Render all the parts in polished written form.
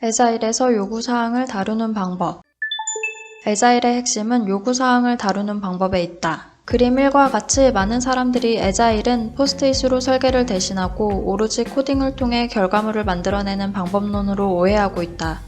에자일에서 요구사항을 다루는 방법. 에자일의 핵심은 요구사항을 다루는 방법에 있다. 그림 1과 같이 많은 사람들이 에자일은 포스트잇으로 설계를 대신하고 오로지 코딩을 통해 결과물을 만들어내는 방법론으로 오해하고 있다.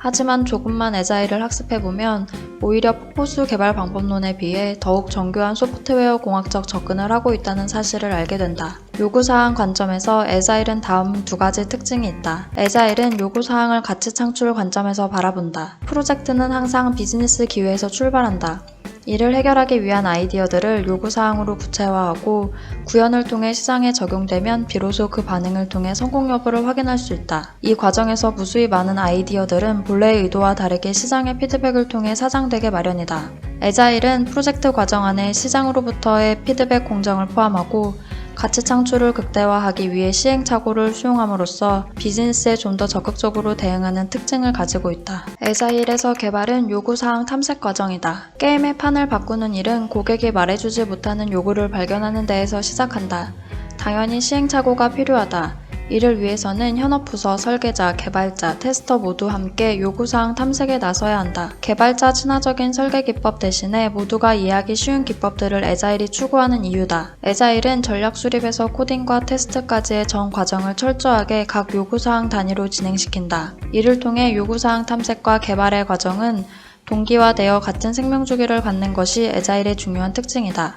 하지만 조금만 에자일을 학습해보면 오히려 폭포수 개발 방법론에 비해 더욱 정교한 소프트웨어 공학적 접근을 하고 있다는 사실을 알게 된다. 요구사항 관점에서 에자일은 다음 두 가지 특징이 있다. 에자일은 요구사항을 가치 창출 관점에서 바라본다. 프로젝트는 항상 비즈니스 기회에서 출발한다. 이를 해결하기 위한 아이디어들을 요구사항으로 구체화하고 구현을 통해 시장에 적용되면 비로소 그 반응을 통해 성공 여부를 확인할 수 있다. 이 과정에서 무수히 많은 아이디어들은 본래의 의도와 다르게 시장의 피드백을 통해 사장되게 마련이다. 에자일은 프로젝트 과정 안에 시장으로부터의 피드백 공정을 포함하고 가치 창출을 극대화하기 위해 시행착오를 수용함으로써 비즈니스에 좀 더 적극적으로 대응하는 특징을 가지고 있다. 에자일에서 개발은 요구사항 탐색 과정이다. 게임의 판을 바꾸는 일은 고객이 말해주지 못하는 요구를 발견하는 데에서 시작한다. 당연히 시행착오가 필요하다. 이를 위해서는 현업 부서, 설계자, 개발자, 테스터 모두 함께 요구사항 탐색에 나서야 한다. 개발자 친화적인 설계 기법 대신에 모두가 이해하기 쉬운 기법들을 에자일이 추구하는 이유다. 에자일은 전략 수립에서 코딩과 테스트까지의 전 과정을 철저하게 각 요구사항 단위로 진행시킨다. 이를 통해 요구사항 탐색과 개발의 과정은 동기화되어 같은 생명주기를 갖는 것이 에자일의 중요한 특징이다.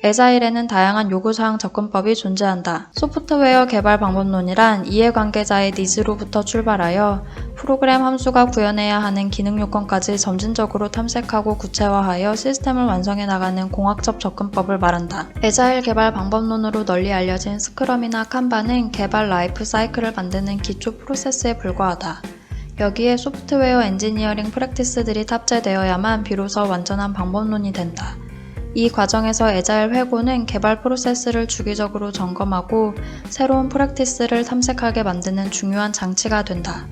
에자일에는 다양한 요구사항 접근법이 존재한다. 소프트웨어 개발 방법론이란 이해관계자의 니즈로부터 출발하여 프로그램 함수가 구현해야 하는 기능 요건까지 점진적으로 탐색하고 구체화하여 시스템을 완성해 나가는 공학적 접근법을 말한다. 에자일 개발 방법론으로 널리 알려진 스크럼이나 칸반은 개발 라이프 사이클을 만드는 기초 프로세스에 불과하다. 여기에 소프트웨어 엔지니어링 프랙티스들이 탑재되어야만 비로소 완전한 방법론이 된다. 이 과정에서 에자일 회고는 개발 프로세스를 주기적으로 점검하고 새로운 프랙티스를 탐색하게 만드는 중요한 장치가 된다.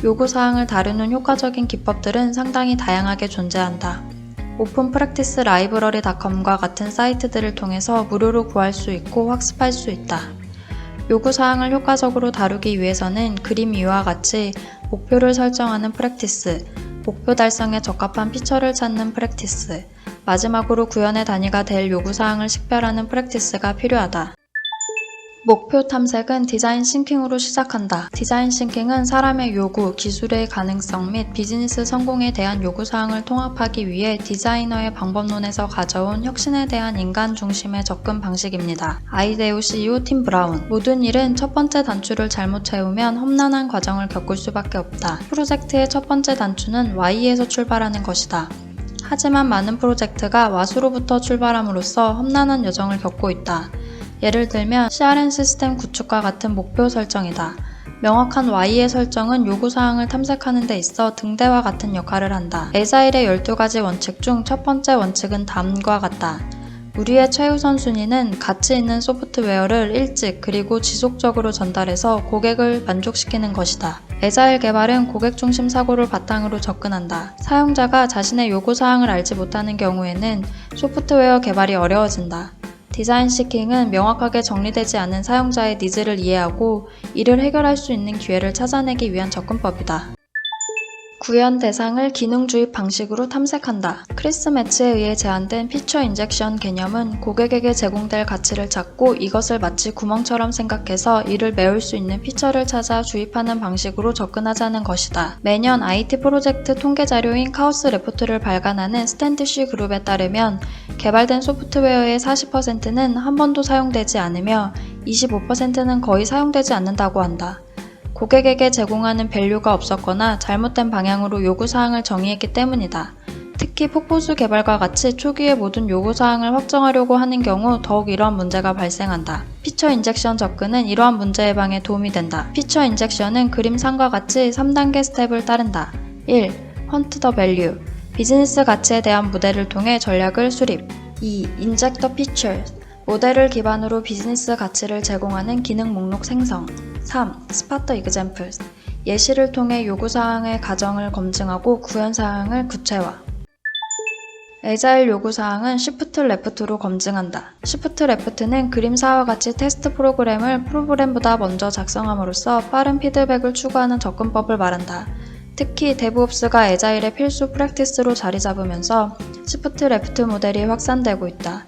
요구사항을 다루는 효과적인 기법들은 상당히 다양하게 존재한다. 오픈 프랙티스 라이브러리.com과 같은 사이트들을 통해서 무료로 구할 수 있고 학습할 수 있다. 요구사항을 효과적으로 다루기 위해서는 그림 위와 같이 목표를 설정하는 프랙티스, 목표 달성에 적합한 피처를 찾는 프랙티스, 마지막으로 구현의 단위가 될 요구사항을 식별하는 프랙티스가 필요하다. 목표 탐색은 디자인 싱킹으로 시작한다. 디자인 싱킹은 사람의 요구, 기술의 가능성 및 비즈니스 성공에 대한 요구사항을 통합하기 위해 디자이너의 방법론에서 가져온 혁신에 대한 인간 중심의 접근 방식입니다. 아이데오 CEO 팀 브라운. 모든 일은 첫 번째 단추를 잘못 채우면 험난한 과정을 겪을 수밖에 없다. 프로젝트의 첫 번째 단추는 Y에서 출발하는 것이다. 하지만 많은 프로젝트가 와수로부터 출발함으로써 험난한 여정을 겪고 있다. 예를 들면 CRM 시스템 구축과 같은 목표 설정이다. 명확한 Y의 설정은 요구사항을 탐색하는 데 있어 등대와 같은 역할을 한다. 에자일의 12가지 원칙 중 첫 번째 원칙은 다음과 같다. 우리의 최우선 순위는 가치 있는 소프트웨어를 일찍 그리고 지속적으로 전달해서 고객을 만족시키는 것이다. 에자일 개발은 고객 중심 사고를 바탕으로 접근한다. 사용자가 자신의 요구사항을 알지 못하는 경우에는 소프트웨어 개발이 어려워진다. 디자인 시킹은 명확하게 정리되지 않은 사용자의 니즈를 이해하고 이를 해결할 수 있는 기회를 찾아내기 위한 접근법이다. 구현 대상을 기능 주입 방식으로 탐색한다. 크리스 매츠에 의해 제안된 피처 인젝션 개념은 고객에게 제공될 가치를 찾고 이것을 마치 구멍처럼 생각해서 이를 메울 수 있는 피처를 찾아 주입하는 방식으로 접근하자는 것이다. 매년 IT 프로젝트 통계 자료인 카오스 레포트를 발간하는 스탠드쉬 그룹에 따르면 개발된 소프트웨어의 40%는 한 번도 사용되지 않으며 25%는 거의 사용되지 않는다고 한다. 고객에게 제공하는 밸류가 없었거나 잘못된 방향으로 요구사항을 정의했기 때문이다. 특히 폭포수 개발과 같이 초기에 모든 요구사항을 확정하려고 하는 경우 더욱 이러한 문제가 발생한다. 피처 인젝션 접근은 이러한 문제 예방에 도움이 된다. 피처 인젝션은 그림 3과 같이 3단계 스텝을 따른다. 1. Hunt the value. 비즈니스 가치에 대한 모델을 통해 전략을 수립. 2. Inject the features. 모델을 기반으로 비즈니스 가치를 제공하는 기능 목록 생성. 3. Spot the examples. 예시를 통해 요구사항의 가정을 검증하고 구현사항을 구체화. 에자일 요구사항은 Shift Left로 검증한다. Shift Left는 그림사와 같이 테스트 프로그램을 프로그램보다 먼저 작성함으로써 빠른 피드백을 추구하는 접근법을 말한다. 특히 데브옵스가 에자일의 필수 프랙티스로 자리 잡으면서 Shift Left 모델이 확산되고 있다.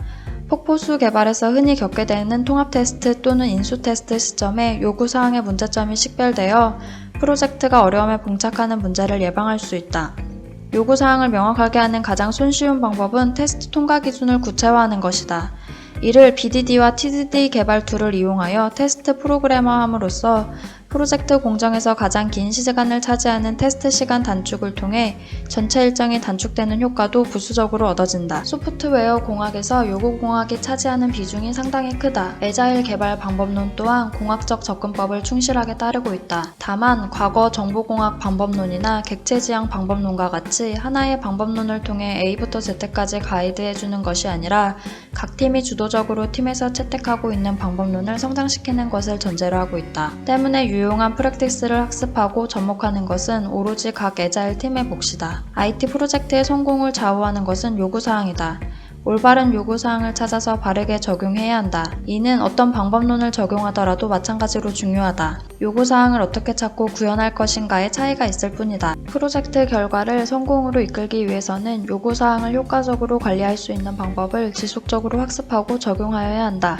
폭포수 개발에서 흔히 겪게 되는 통합 테스트 또는 인수 테스트 시점에 요구사항의 문제점이 식별되어 프로젝트가 어려움에 봉착하는 문제를 예방할 수 있다. 요구사항을 명확하게 하는 가장 손쉬운 방법은 테스트 통과 기준을 구체화하는 것이다. 이를 BDD와 TDD 개발 툴을 이용하여 테스트 프로그래머함으로써 프로젝트 공정에서 가장 긴 시간을 차지하는 테스트 시간 단축을 통해 전체 일정이 단축되는 효과도 부수적으로 얻어진다. 소프트웨어 공학에서 요구 공학이 차지하는 비중이 상당히 크다. 에자일 개발 방법론 또한 공학적 접근법을 충실하게 따르고 있다. 다만 과거 정보공학 방법론이나 객체지향 방법론과 같이 하나의 방법론을 통해 A부터 Z까지 가이드해주는 것이 아니라 각 팀이 주도적으로 팀에서 채택하고 있는 방법론을 성장시키는 것을 전제로 하고 있다. 때문에 유용한 프랙티스를 학습하고 접목하는 것은 오로지 각 에자일 팀의 몫이다. IT 프로젝트의 성공을 좌우하는 것은 요구사항이다. 올바른 요구사항을 찾아서 바르게 적용해야 한다. 이는 어떤 방법론을 적용하더라도 마찬가지로 중요하다. 요구사항을 어떻게 찾고 구현할 것인가의 차이가 있을 뿐이다. 프로젝트 결과를 성공으로 이끌기 위해서는 요구사항을 효과적으로 관리할 수 있는 방법을 지속적으로 학습하고 적용하여야 한다.